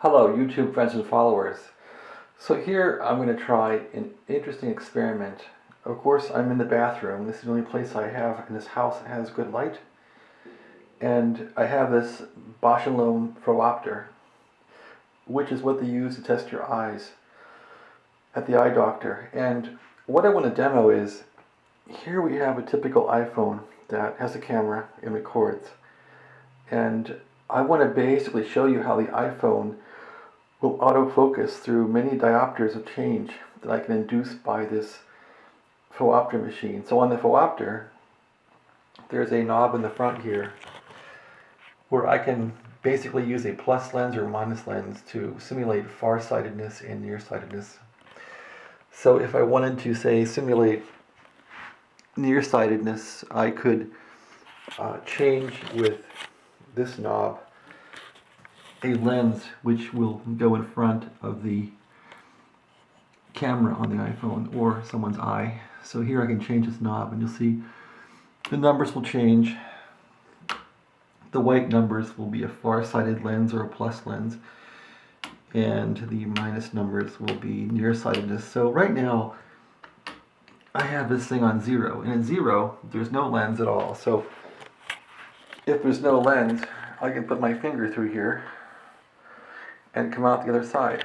Hello, YouTube friends and followers. So here I'm going to try an interesting experiment. Of course, I'm in the bathroom. This is the only place I have in this house that has good light. And I have this Bosch & Lomb Phoropter, which is what they use to test your eyes at the eye doctor. And what I want to demo is, here we have a typical iPhone that has a camera and records. And I want to basically show you how the iPhone will autofocus through many diopters of change that I can induce by this Phoropter machine. So on the Phoropter, there's a knob in the front here where I can basically use a plus lens or minus lens to simulate farsightedness and nearsightedness. So if I wanted to, say, simulate nearsightedness, I could change with this knob a lens which will go in front of the camera on the iPhone or someone's eye. So here I can change this knob and you'll see the numbers will change. The white numbers will be a far-sighted lens or a plus lens, and the minus numbers will be nearsightedness. So right now I have this thing on 0, and at 0 there's no lens at all. So if there's no lens, I can put my finger through here and come out the other side,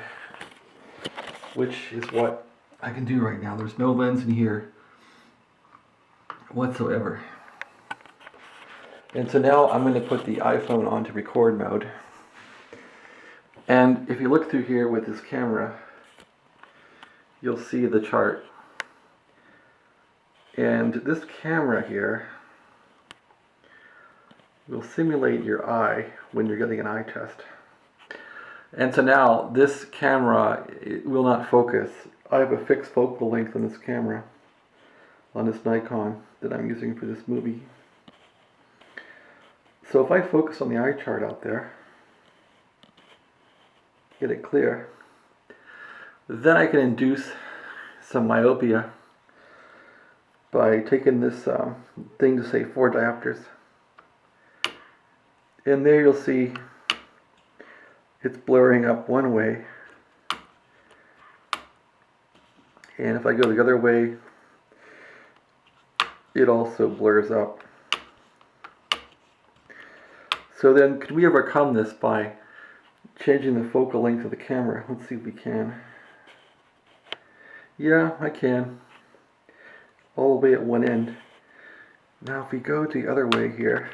which is what I can do right now. There's no lens in here whatsoever. And so now I'm going to put the iPhone onto record mode. And if you look through here with this camera, you'll see the chart. And this camera here will simulate your eye when you're getting an eye test. And so now this camera, it will not focus. I have a fixed focal length on this camera, on this Nikon that I'm using for this movie. So if I focus on the eye chart out there, get it clear, then I can induce some myopia by taking this thing to say 4 diopters. And there you'll see it's blurring up one way, and if I go the other way, it also blurs up. So then, could we overcome this by changing the focal length of the camera? Let's see if we can. Yeah, I can. All the way at one end. Now if we go the other way here,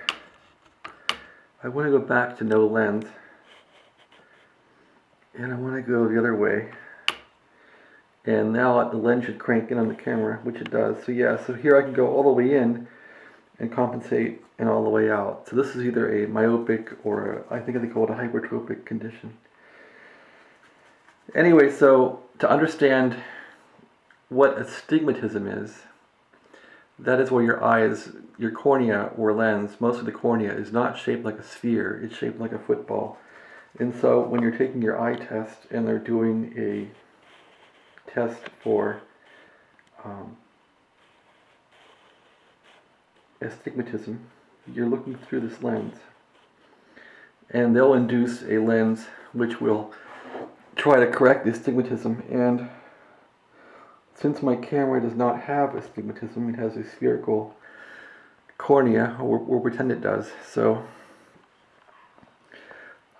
I want to go back to no lens. And I want to go the other way. And now the lens should crank in on the camera, which it does. So yeah, so here I can go all the way in and compensate and all the way out. So this is either a myopic or I think they call it a hypertropic condition. Anyway, so to understand what astigmatism is, that is where your eye is, your cornea or lens, most of the cornea is not shaped like a sphere, it's shaped like a football. And so when you're taking your eye test and they're doing a test for astigmatism, you're looking through this lens. And they'll induce a lens which will try to correct the astigmatism. And since my camera does not have astigmatism, it has a spherical cornea, or we'll pretend it does. So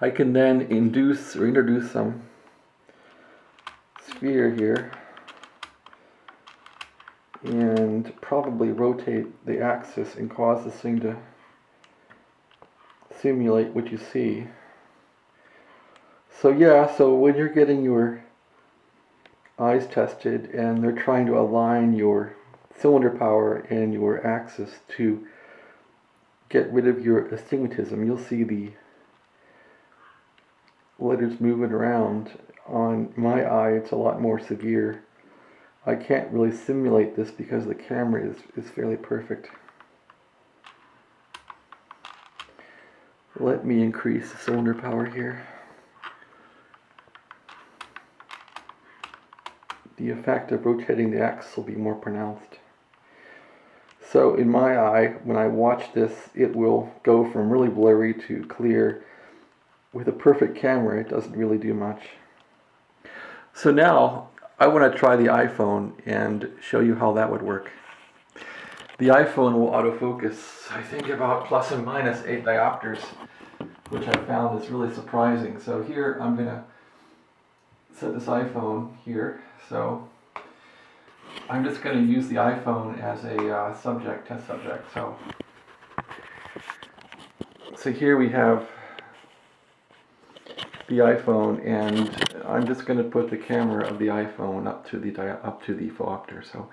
I can then induce or introduce some sphere here and probably rotate the axis and cause this thing to simulate what you see. So yeah, so when you're getting your eyes tested and they're trying to align your cylinder power and your axis to get rid of your astigmatism, you'll see the letters moving around. On my eye, it's a lot more severe. I can't really simulate this because the camera is fairly perfect. Let me increase the cylinder power here. The effect of rotating the axis will be more pronounced. So in my eye, when I watch this, it will go from really blurry to clear with a perfect camera, it doesn't really do much. So now I want to try the iPhone and show you how that would work. The iPhone will autofocus, I think, about plus and minus 8 diopters, which I found is really surprising. So here I'm going to set this iPhone here. So I'm just going to use the iPhone as a subject, test subject. So here we have the iPhone, and I'm just going to put the camera of the iPhone up to the Phoropter. So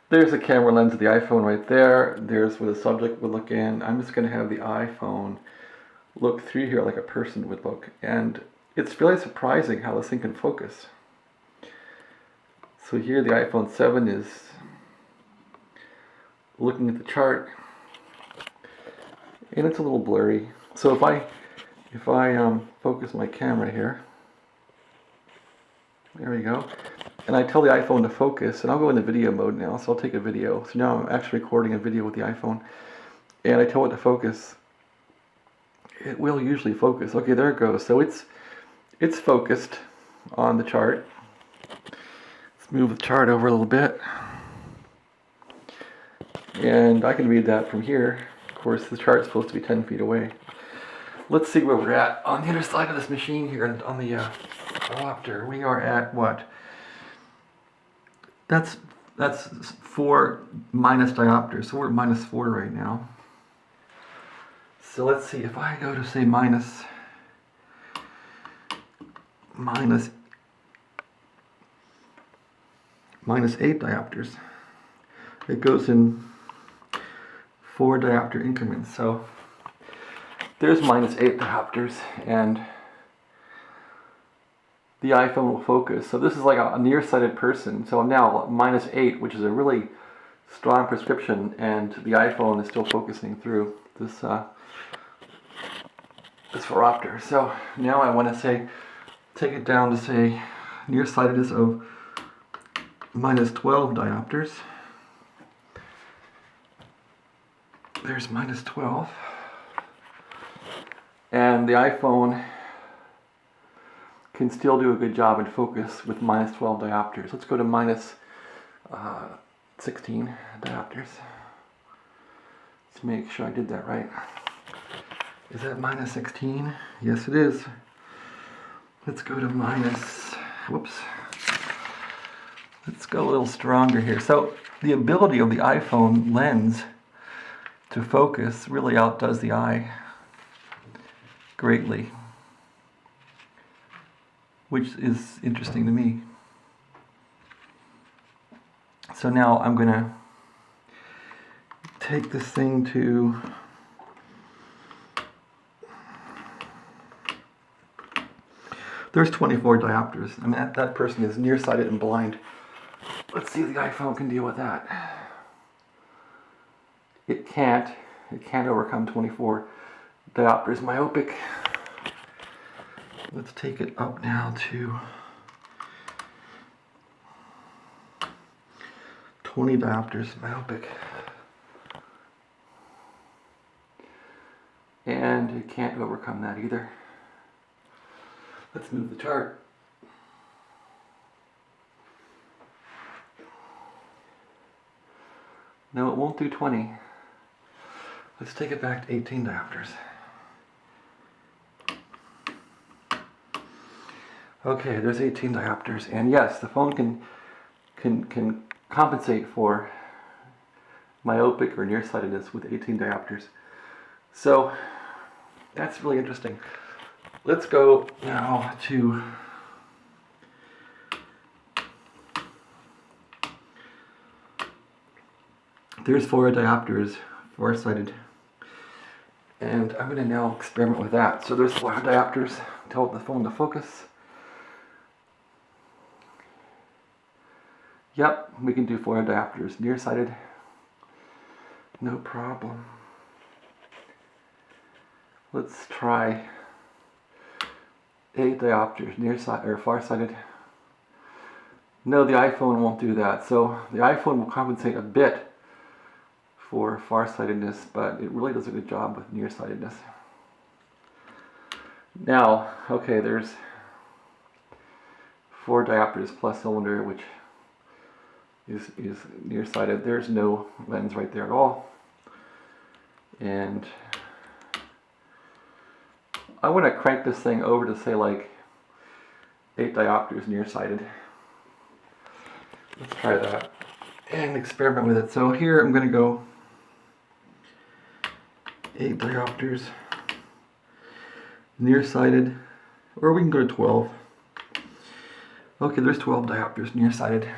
there's the camera lens of the iPhone right there. There's where the subject would look in. I'm just going to have the iPhone look through here like a person would look, and it's really surprising how this thing can focus. So here the iPhone 7 is looking at the chart, and it's a little blurry. So if I focus my camera here, there we go, and I tell the iPhone to focus, and I'll go into video mode now, so I'll take a video. So now I'm actually recording a video with the iPhone, and I tell it to focus. It will usually focus. Okay, there it goes. So it's focused on the chart. Let's move the chart over a little bit, and I can read that from here. Of course, the chart's supposed to be 10 feet away. Let's see where we're at on the other side of this machine here, on the Phoropter. We are at what? That's 4 minus diopters, so we're at minus 4 right now. So let's see, if I go to say minus 8 diopters, it goes in 4 diopter increments. So there's minus 8 diopters, and the iPhone will focus. So this is like a nearsighted person. So now minus 8, which is a really strong prescription, and the iPhone is still focusing through this Phoropter. So now I want to take it down to say nearsightedness of minus 12 diopters. There's minus 12. And the iPhone can still do a good job in focus with minus 12 diopters. Let's go to minus 16 diopters. Let's make sure I did that right. Is that minus 16? Yes, it is. Let's go to minus, whoops. Let's go a little stronger here. So the ability of the iPhone lens to focus really outdoes the eye greatly, which is interesting to me. So now I'm going to take this thing to there's 24 diopters. I mean, that person is nearsighted and blind. Let's see if the iPhone can deal with that. It can't overcome 24 diopters myopic. Let's take it up now to 20 diopters myopic. And it can't overcome that either. Let's move the chart. No, it won't do 20. Let's take it back to 18 diopters. Okay, there's 18 diopters, and yes, the phone can compensate for myopic or nearsightedness with 18 diopters. So that's really interesting. Let's go now to there's 4 diopters, farsighted, and I'm going to now experiment with that. So there's 4 diopters. Tell the phone to focus. Yep, we can do 4 diopters. Nearsighted, no problem. Let's try 8 diopters, nearsighted or farsighted. No, the iPhone won't do that. So the iPhone will compensate a bit for farsightedness, but it really does a good job with nearsightedness. Now, okay, there's 4 diopters plus cylinder, which is nearsighted. There's no lens right there at all. And I want to crank this thing over to say like 8 diopters nearsighted. Let's try that and experiment with it. So here I'm going to go 8 diopters nearsighted, or we can go to 12. Okay, there's 12 diopters nearsighted.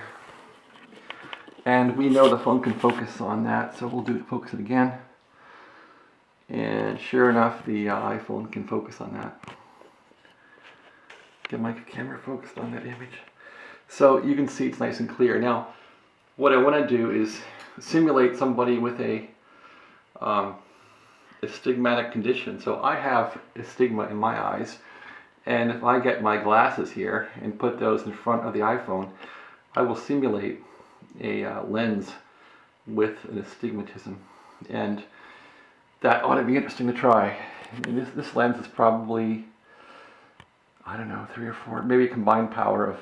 And we know the phone can focus on that, so we'll focus it again. And sure enough, the iPhone can focus on that. Get my camera focused on that image. So you can see it's nice and clear. Now, what I want to do is simulate somebody with a astigmatic condition. So I have astigma in my eyes, and if I get my glasses here and put those in front of the iPhone, I will simulate a lens with an astigmatism, and that ought to be interesting to try. And this lens is probably, I don't know, 3 or 4, maybe a combined power of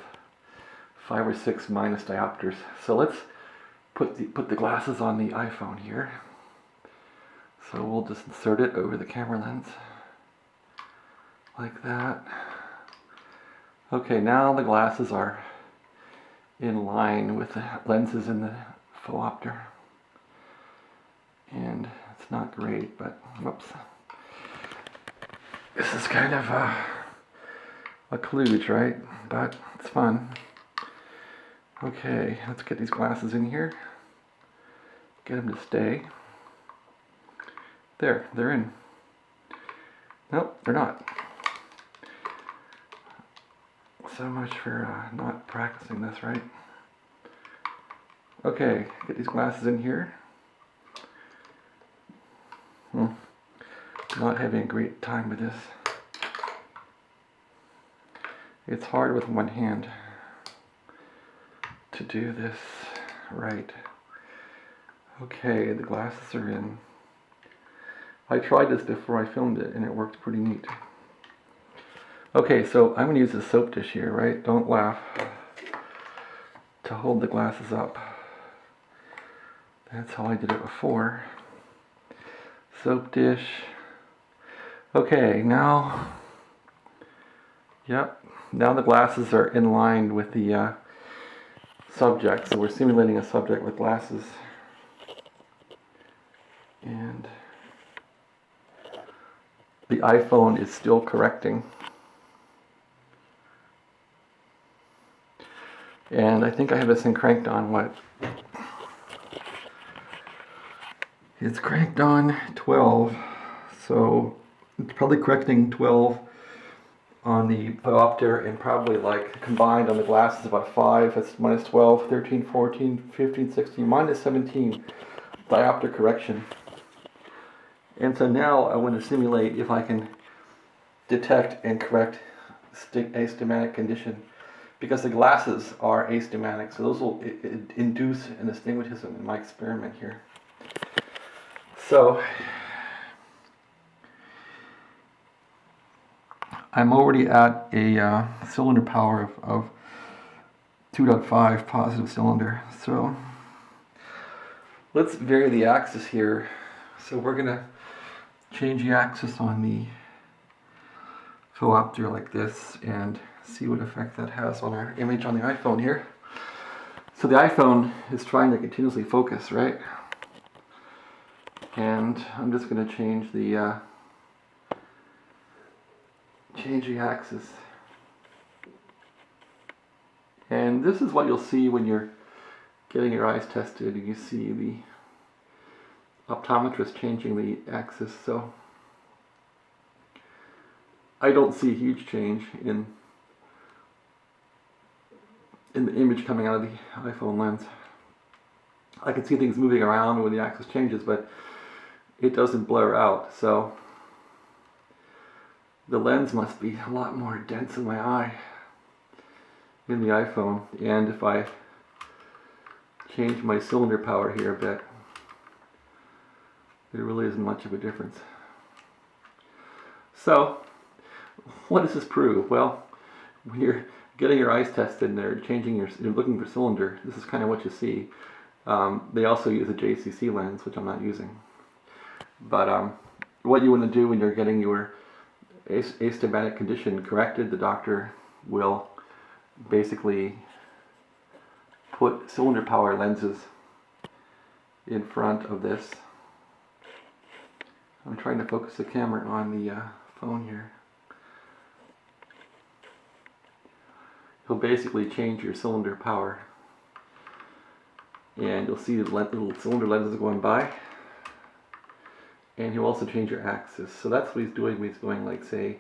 5 or 6 minus diopters. So let's put the glasses on the iPhone here. So we'll just insert it over the camera lens like that. Okay, now the glasses are in line with the lenses in the Phoropter. And it's not great, but whoops. This is kind of a kludge, right? But it's fun. Okay, let's get these glasses in here. Get them to stay. There, they're in. Nope, they're not. So much for not practicing this, right? Okay, get these glasses in here. Not having a great time with this. It's hard with one hand to do this right. Okay, the glasses are in. I tried this before I filmed it and it worked pretty neat. Okay, so I'm going to use a soap dish here, right? Don't laugh. To hold the glasses up. That's how I did it before. Soap dish. Okay, now, yep, now the glasses are in line with the subject. So we're simulating a subject with glasses. And the iPhone is still correcting. And I think I have this thing cranked on what? It's cranked on 12, so it's probably correcting 12 on the Phoropter, and probably like combined on the glasses about 5, that's minus 12, 13, 14, 15, 16, minus 17 diopter correction. And so now I want to simulate if I can detect and correct astigmatic condition, because the glasses are astigmatic, so those will induce an astigmatism in my experiment here. So I'm already at a cylinder power of 2.5 positive cylinder. So let's vary the axis here. So we're going to change the axis on the Phoropter like this and see what effect that has on our image on the iPhone here. So the iPhone is trying to continuously focus, right? And I'm just going to change the axis. And this is what you'll see when you're getting your eyes tested and you see the optometrist changing the axis. So I don't see a huge change in the image coming out of the iPhone lens. I can see things moving around when the axis changes, but it doesn't blur out. So the lens must be a lot more dense in my eye in the iPhone. And if I change my cylinder power here a bit, there really isn't much of a difference. So What does this prove? Well, when you're getting your eyes tested and you're looking for cylinder, this is kind of what you see. They also use a JCC lens, which I'm not using. But what you want to do when you're getting your astigmatic condition corrected, the doctor will basically put cylinder power lenses in front of this. I'm trying to focus the camera on the phone here. He'll basically change your cylinder power, and you'll see the little cylinder lenses going by, and he'll also change your axis. So that's what he's doing. He's going like, say,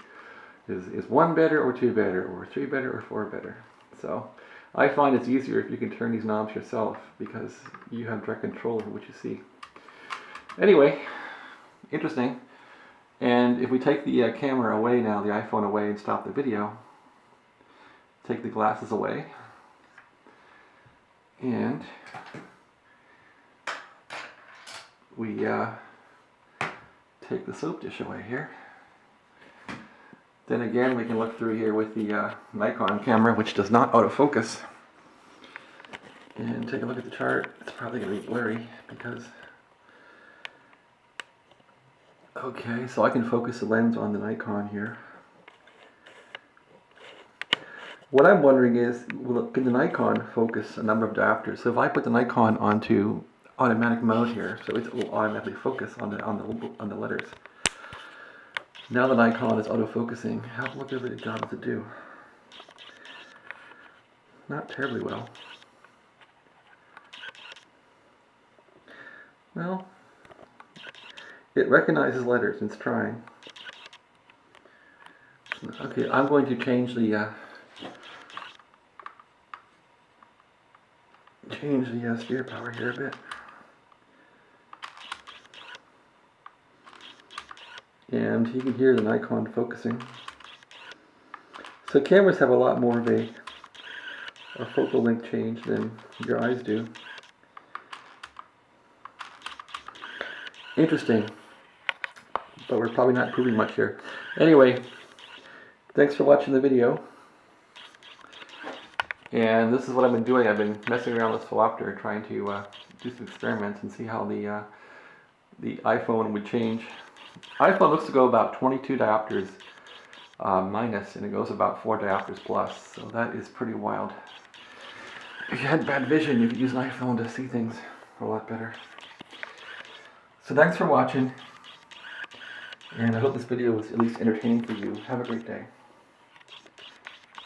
is 1 better or 2 better, or 3 better or 4 better. So I find it's easier if you can turn these knobs yourself, because you have direct control over what you see. Anyway, interesting. And if we take the camera away now, the iPhone away, and stop the video, take the glasses away, and we take the soap dish away here. Then again, we can look through here with the Nikon camera, which does not autofocus, and take a look at the chart. It's probably going to be blurry because... Okay, so I can focus the lens on the Nikon here. What I'm wondering is, can the Nikon focus a number of diopters? So if I put the Nikon onto automatic mode here, so it will automatically focus on the letters. Now the Nikon is autofocusing. What good of a job does it do? Not terribly well. Well, it recognizes letters and it's trying. Okay, I'm going to change the steer power here a bit. And you can hear the Nikon focusing. So cameras have a lot more of a focal length change than your eyes do. Interesting, but we're probably not proving much here. Anyway, thanks for watching the video. And this is what I've been doing. I've been messing around with Phoropter, trying to do some experiments and see how the iPhone would change. iPhone looks to go about 22 diopters minus, and it goes about 4 diopters plus. So that is pretty wild. If you had bad vision, you could use an iPhone to see things a lot better. So thanks for watching, and I hope this video was at least entertaining for you. Have a great day.